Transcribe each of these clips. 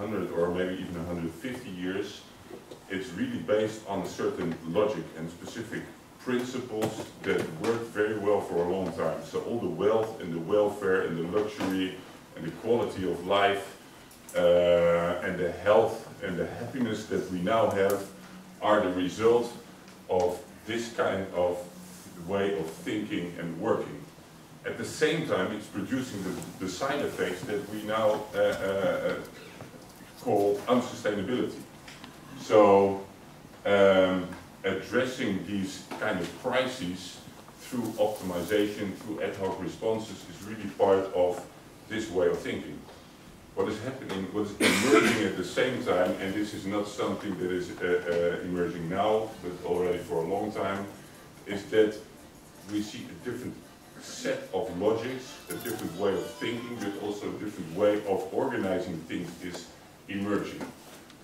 100 or maybe even 150 years, it's really based on a certain logic and specific principles that worked very well for a long time. So all the wealth and the welfare and the luxury and the quality of life and the health and the happiness that we now have are the result of this kind of way of thinking and working. At the same time, it's producing the side effects that we now call unsustainability. So addressing these kind of crises through optimization, through ad hoc responses is really part of this way of thinking. What is happening, what is emerging at the same time, and this is not something that is emerging now, but already for a long time, is that we see a different set of logics, a different way of thinking, but also a different way of organizing things is emerging.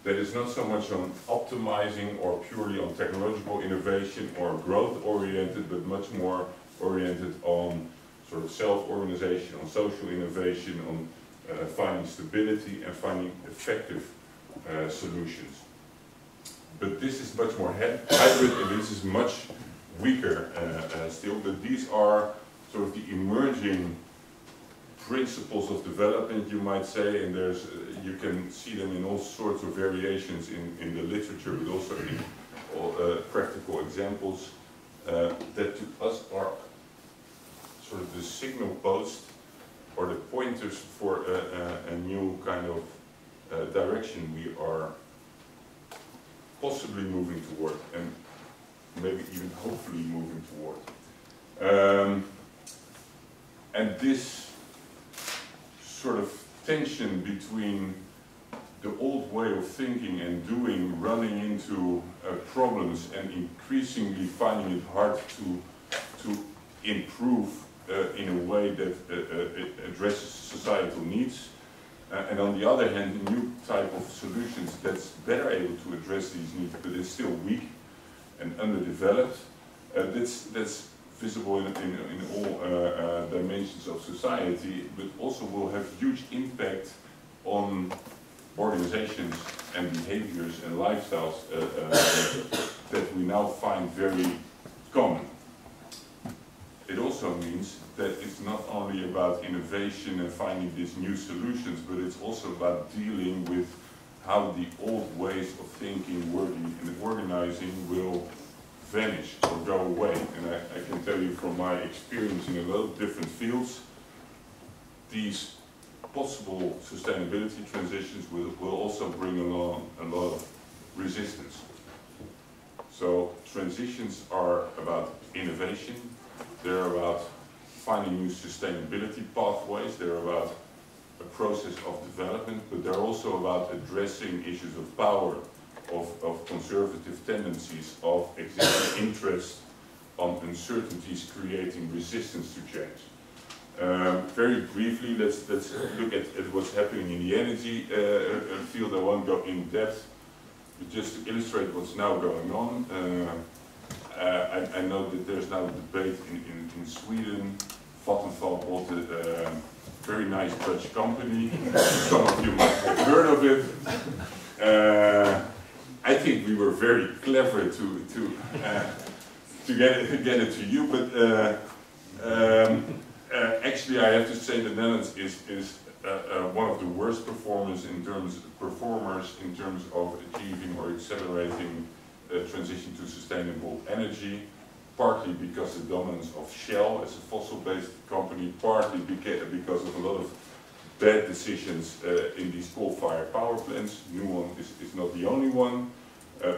That is not so much on optimizing or purely on technological innovation or growth oriented, but much more oriented on sort of self-organization, on social innovation, on finding stability and finding effective solutions. But this is much more hybrid and this is much weaker still, but these are sort of the emerging principles of development, you might say, and there's you can see them in all sorts of variations in the literature, but also in practical examples that to us are sort of the signal post or the pointers for a new kind of direction we are possibly moving toward, and maybe even hopefully moving toward. And this sort of tension between the old way of thinking and doing, running into problems and increasingly finding it hard to improve in a way that addresses societal needs. And on the other hand, a new type of solutions that's better able to address these needs, but is still weak and underdeveloped. That's visible in all dimensions of society, but also will have huge impact on organizations and behaviors and lifestyles that we now find very common. It also means that it's not only about innovation and finding these new solutions, but it's also about dealing with how the old ways of thinking, working and organizing will vanish or go away. And I can tell you from my experience in a lot of different fields, these possible sustainability transitions will also bring along a lot of resistance. So transitions are about innovation, they're about finding new sustainability pathways, they're about a process of development, but they're also about addressing issues of power, of conservative tendencies, of existing interest, on uncertainties creating resistance to change. Very briefly, let's look at what's happening in the energy field. I won't go in depth, but just to illustrate what's now going on. I know that there's now a debate in Sweden. Vattenfall bought a very nice Dutch company. Some of you might have heard of it. I think we were very clever to get it to you, but actually I have to say the Netherlands is one of the worst performers in terms of achieving or accelerating transition to sustainable energy, partly because of the dominance of Shell as a fossil-based company, partly because of a lot of bad decisions in these coal-fired power plants. Nuon is not the only one.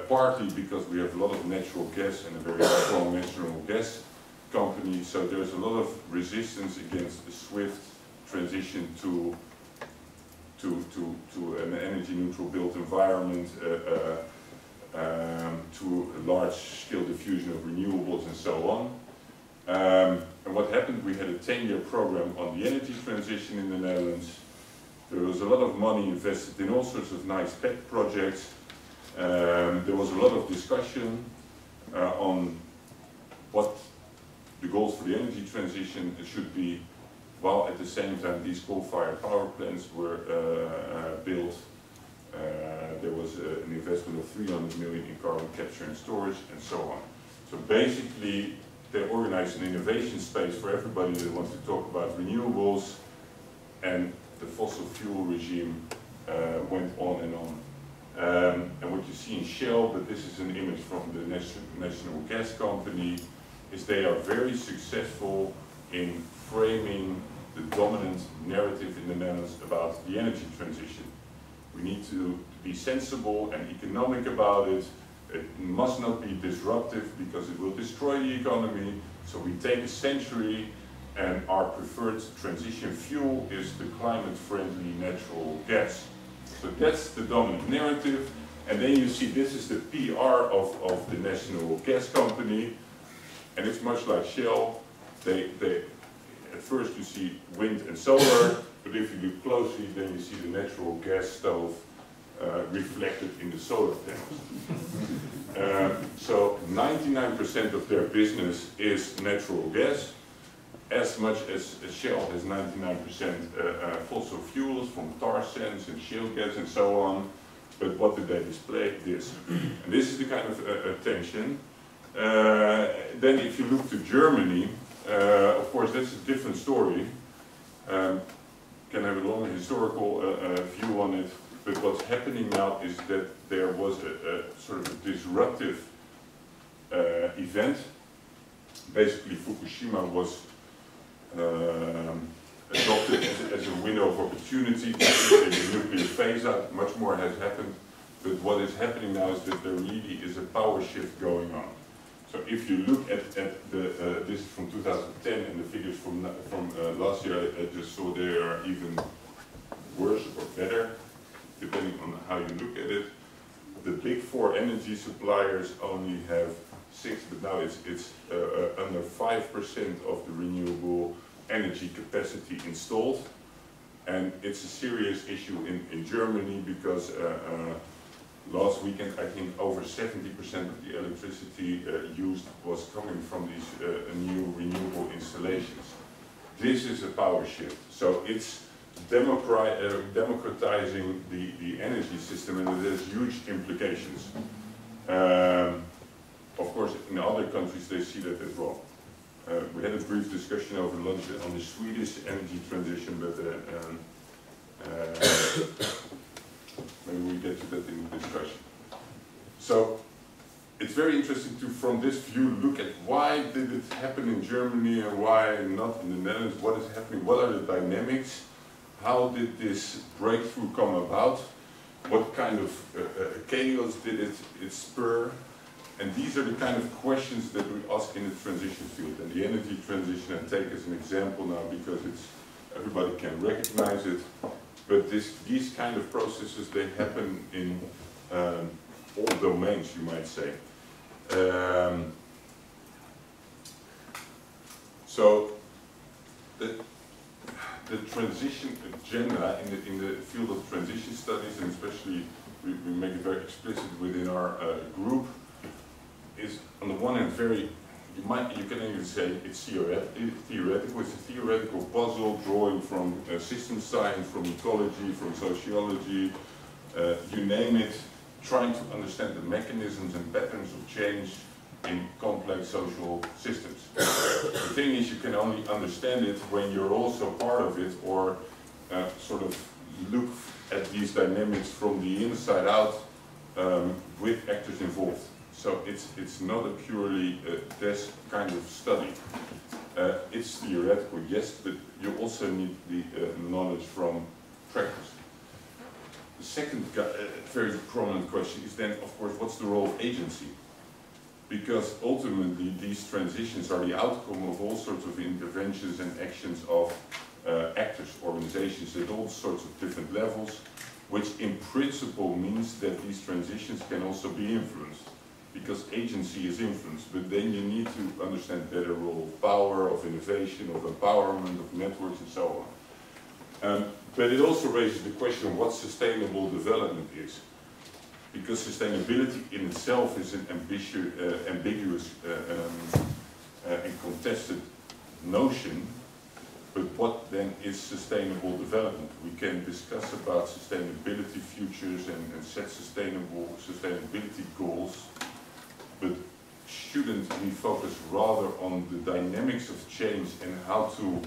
Partly because we have a lot of natural gas and a very strong natural gas company, so there's a lot of resistance against the swift transition to an energy-neutral built environment, to a large-scale diffusion of renewables and so on. And what happened? We had a 10-year program on the energy transition in the Netherlands. There was a lot of money invested in all sorts of nice tech projects. There was a lot of discussion on what the goals for the energy transition should be, while at the same time these coal-fired power plants were built. was an investment of 300 million in carbon capture and storage, and so on. So basically, they organized an innovation space for everybody that wants to talk about renewables, and the fossil fuel regime went on and on. And what you see in Shell, but this is an image from the National Gas Company, is they are very successful in framing the dominant narrative in the Netherlands about the energy transition. We need to be sensible and economic about it. It must not be disruptive because it will destroy the economy. So we take a century, and our preferred transition fuel is the climate-friendly natural gas. So that's the dominant narrative. And then you see this is the PR of the National Gas Company. And it's much like Shell. At first you see wind and solar, but if you look closely, then you see the natural gas stove reflected in the solar panels. So 99% of their business is natural gas, as much as Shell has 99% fossil fuels from tar sands and shale gas and so on. But what do they display? This. And this is the kind of tension. Then if you look to Germany, of course that's a different story. Can have a long historical view on it, but what's happening now is that there was a sort of a disruptive event. Basically Fukushima was adopted as a window of opportunity to take the nuclear phase out. Much more has happened, but what is happening now is that there really is a power shift going on. So if you look at the, this is from 2010, and the figures from last year, I just saw they are even worse or better, depending on how you look at it. The big four energy suppliers only have 6, but now it's under 5% of the renewable energy capacity installed. And it's a serious issue in Germany because last weekend, I think over 70% of the electricity used was coming from these new renewable installations. This is a power shift. So it's democratizing the energy system, and it has huge implications. Of course, in other countries, they see that as well. We had a brief discussion over lunch on the Swedish energy transition, but maybe we get to that in the discussion. So it's very interesting to, from this view, look at why did it happen in Germany and why not in the Netherlands. What is happening? What are the dynamics? How did this breakthrough come about? What kind of chaos did it spur? And these are the kind of questions that we ask in the transition field. And the energy transition I take as an example now because it's, everybody can recognize it. But these kind of processes, they happen in all domains, you might say. So the transition agenda in the field of transition studies, and especially we make it very explicit within our group, is on the one hand very, you can even say it's theoretical. It's a theoretical puzzle drawing from system science, from ecology, from sociology, you name it, trying to understand the mechanisms and patterns of change in complex social systems. The thing is, you can only understand it when you're also part of it, or sort of look at these dynamics from the inside out with actors involved. So it's not a purely desk kind of study. It's theoretical, yes, but you also need the knowledge from practice. The second very prominent question is then, of course, what's the role of agency? Because ultimately these transitions are the outcome of all sorts of interventions and actions of actors, organizations at all sorts of different levels, which in principle means that these transitions can also be influenced. Because agency is influence, but then you need to understand better role of power, of innovation, of empowerment, of networks, and so on. But it also raises the question of what sustainable development is. Because sustainability in itself is an ambiguous and contested notion, But what then is sustainable development? We can discuss about sustainability futures and set sustainability goals, but shouldn't we focus rather on the dynamics of change and how to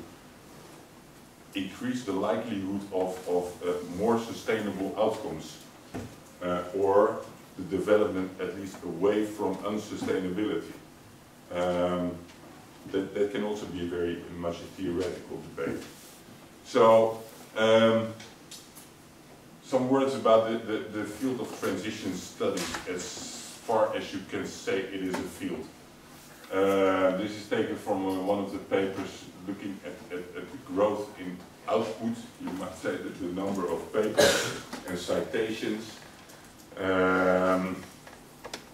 increase the likelihood of more sustainable outcomes, or the development at least away from unsustainability? That can also be very much a theoretical debate. So, some words about the field of transition studies, as far as you can say it is a field. This is taken from one of the papers looking at the growth in output, you might say that the number of papers and citations.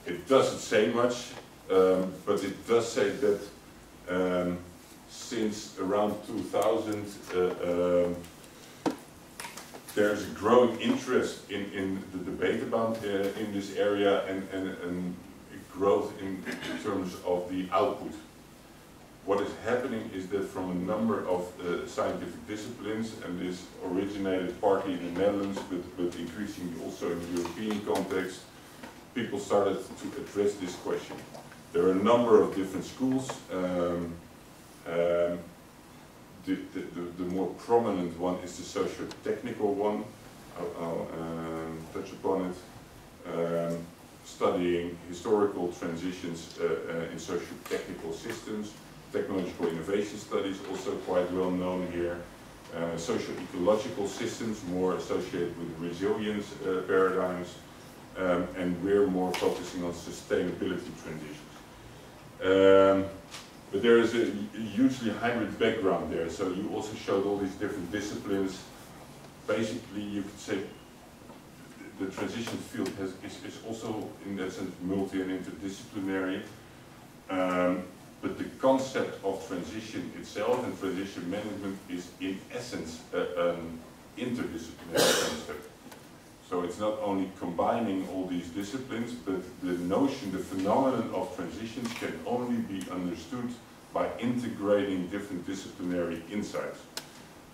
It doesn't say much, but it does say that since around 2000 there's a growing interest in the debate about in this area and growth in terms of the output. What is happening is that from a number of scientific disciplines, and this originated partly in the Netherlands but increasingly also in the European context, people started to address this question. There are a number of different schools. The more prominent one is the socio-technical one. I'll touch upon it. Studying historical transitions in socio-technical systems. Technological innovation studies, also quite well known here. Socio-ecological systems, more associated with resilience paradigms. And we're more focusing on sustainability transitions. But there is a hugely hybrid background there, so you also showed all these different disciplines. Basically, you could say the transition field is also, in that sense, multi and interdisciplinary. But the concept of transition itself and transition management is, in essence, an interdisciplinary concept. So it's not only combining all these disciplines, but the notion, the phenomenon of transitions can only be understood by integrating different disciplinary insights.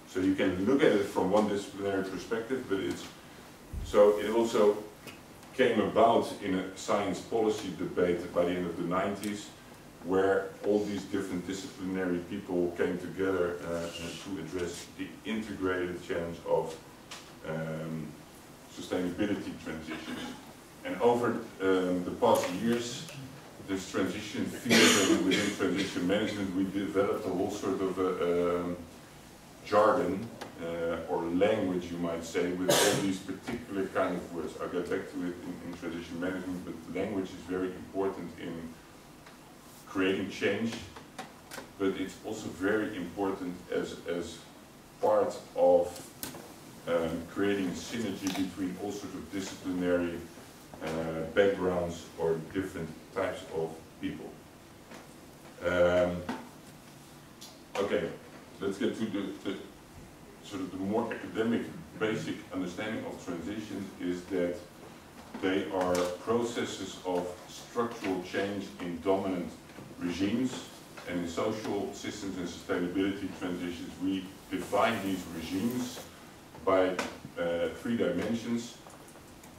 So you can look at it from one disciplinary perspective, but it also came about in a science policy debate by the end of the 90s, where all these different disciplinary people came together to address the integrated challenge of sustainability transitions. And over the past years, this transition field and within transition management, we developed a whole sort of jargon or language, you might say, with all these particular kind of words. I'll get back to it in transition management, but language is very important in creating change, but it's also very important as part of creating synergy between all sorts of disciplinary backgrounds or different types of people. Okay, let's get to the sort of the more academic basic understanding of transitions is that they are processes of structural change in dominant regimes, and in social systems and sustainability transitions we define these regimes by 3 dimensions.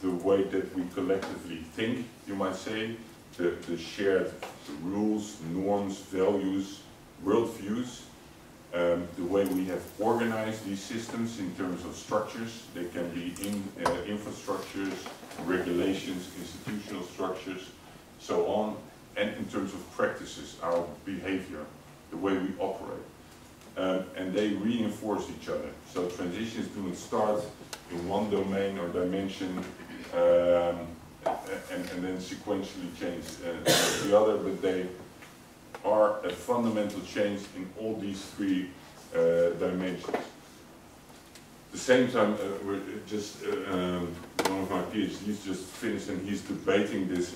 The way that we collectively think, you might say, the shared rules, norms, values, worldviews, the way we have organized these systems in terms of structures. They can be infrastructures, regulations, institutional structures, so on, and in terms of practices, our behavior, the way we operate. And they reinforce each other. So transitions do not start in one domain or dimension and then sequentially change the other, but they are a fundamental change in all these 3 dimensions. At the same time, we're just one of my PhDs just finished and he's debating this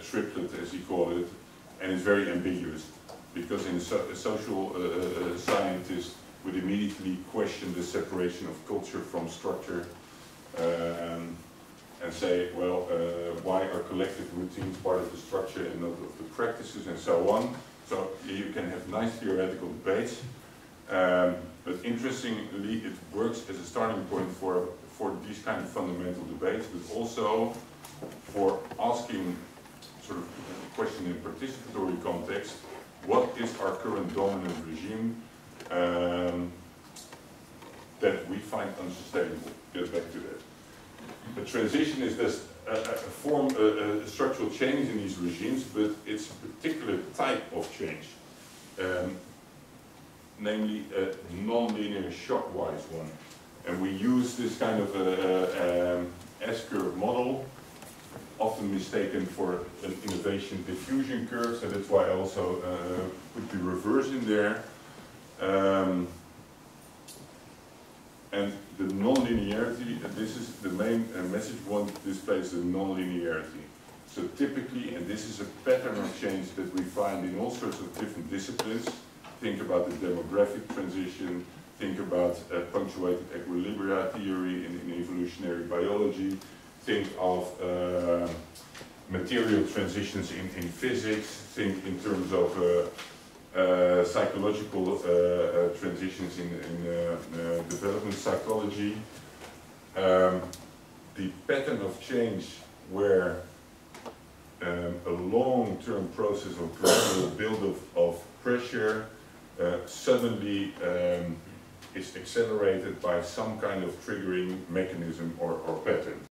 triplet, as he called it, and it's very ambiguous. Because in a social scientist would immediately question the separation of culture from structure and say, well, why are collective routines part of the structure and not of the practices and so on. So you can have nice theoretical debates, But interestingly, it works as a starting point for these kind of fundamental debates, but also for asking sort of a question in participatory context: what is our current dominant regime that we find unsustainable? Get back to that. The transition is this a structural change in these regimes, but it's a particular type of change, namely a non-linear shockwise one. And we use this kind of S-curve model, often mistaken for an innovation diffusion curve, so that's why I also put the reverse in there. And the non-linearity, this is the main message one displays the non-linearity. So typically, and this is a pattern of change that we find in all sorts of different disciplines. Think about the demographic transition, think about punctuated equilibria theory in evolutionary biology, think of material transitions in physics, think in terms of psychological transitions in development psychology. The pattern of change where a long-term process of gradual build-up of pressure suddenly is accelerated by some kind of triggering mechanism or pattern.